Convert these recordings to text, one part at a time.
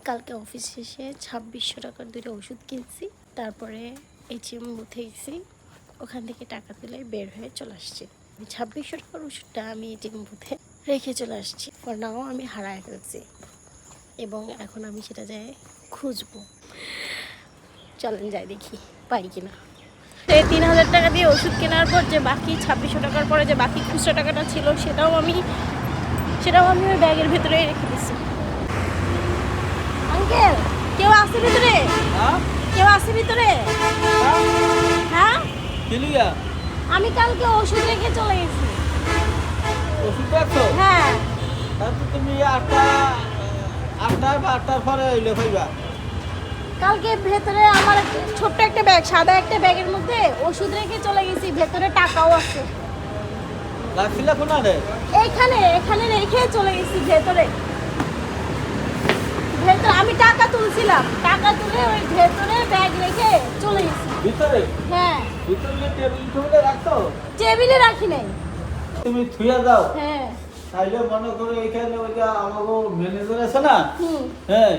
কালকে অফিস শেষে 2600 টাকার দুটো ওষুধ কিনছি, তারপরে এটিএম বুথে গেছি, ওখান থেকে টাকা তুলে বের হয়ে চলে আসছি। 2600 টাকার ওষুধটা আমি এটিএম বুথে রেখে চলে আসছি। ফর নাও আমি হারায় ফেলছি এবং এখন আমি সেটা যাই খুঁজবো। চলেন যাই দেখি পাই কিনা। এই 3000 টাকা দিয়ে ওষুধ কেনার পর যে বাকি 2600 টাকার পরে যে বাকি খুচরা টাকাটা ছিল সেটাও আমি ওই ব্যাগের ভেতরে রেখে দিচ্ছি। আঙ্কেল, কেউ আছে ভিতরে? কেউ আছে ভিতরে? হ্যাঁ, আমি কালকে ওষুধ রেখে চলে গেছি। ওষুধ রাখছো? হ্যাঁ। তাহলে তুমি আটটার পরে হইলে হইবা। কালকে ভেতরে আমার ছোট্ট একটা ব্যাগ, সাদা একটা ব্যাগের মধ্যে ওষুধ রেখে চলে গেছি, ভেতরে টাকাও আছে। রাখছিলা কোনারে? এখানে রেখে চলে গেছি ভেতরে। আমি টাকা তুলছিলাম, টাকা তুলে ওই ভেতরে ব্যাগ রেখে চলে গেছি। ভিতরে? হ্যাঁ। ভিতরে টেবিলে রাখছো? টেবিলে রাখি নাই। তুমি থুইয়া দাও। হ্যাঁ। তাইলে মনে করো এখানে ওই যে আমাগো ম্যানেজার আছে না? হুম। হ্যাঁ,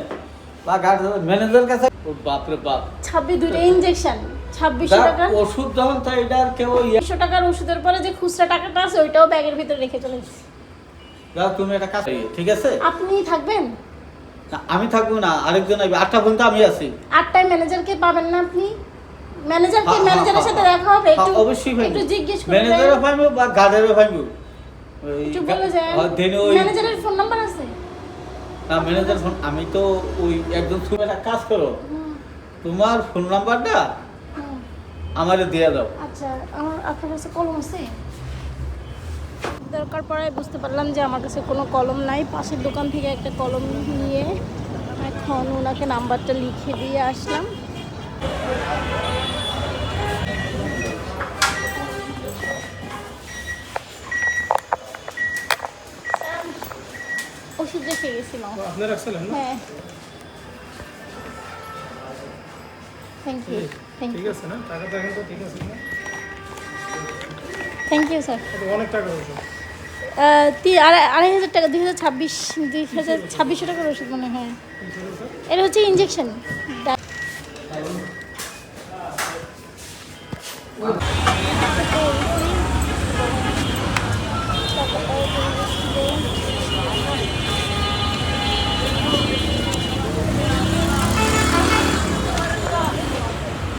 বা গার্ড ম্যানেজার কাছে। ও বাপ রে বাপ, 26 দুটো ইনজেকশন 2600 টাকা ওষুধ যখন তাই এটা আর কেউ 200 টাকার ওষুধের পরে যে খুচরা টাকাটা আছে ওইটাও ব্যাগের ভিতরে রেখে চলে গেছি। যাও তুমি একটা কাজ, ঠিক আছে? আপনি থাকবেন? না, আমি থাকবো না, আরেকজন আসবে। 8টা পর্যন্ত আমি আছি। 8টায় ম্যানেজারকে পাবেন না আপনি? ম্যানেজারের সাথে দেখা হবে, একটু অবশ্যই ভাই, একটু জিজ্ঞেস করে ম্যানেজারও পাইবো বা গার্ডেরও পাইবো। একটু বলে যায়। ম্যানেজারের ফোন নাম্বার আছে? না, ম্যানেজার ফোন, আমি তো ওই একজন, তুমি একটা কাজ করো, তোমার ফোন নাম্বারটা আমারে দিয়ে দাও। আচ্ছা, আপনার কাছে কলম আছে? দরকার পড়ে বুঝতে পারলাম যে আমার কাছে কোনো কলম নাই। পাশের দোকান থেকে একটা কলম নিয়ে এখন ওনাকে নাম্বারটা লিখে দিয়ে আসলাম। ওষুধ রেখে গেছিলাম। আপনি রাখছিলেন না? হ্যাঁ, থ্যাংক ইউ। ঠিক আছে না? টাকাটা এখন তো ঠিক আছে না? Thank you sir. এটা অনেক টাকা হয়েছে। 2500 টাকা, 2600 টাকার ওষুধ মনে হয়। এটা হচ্ছে ইনজেকশন।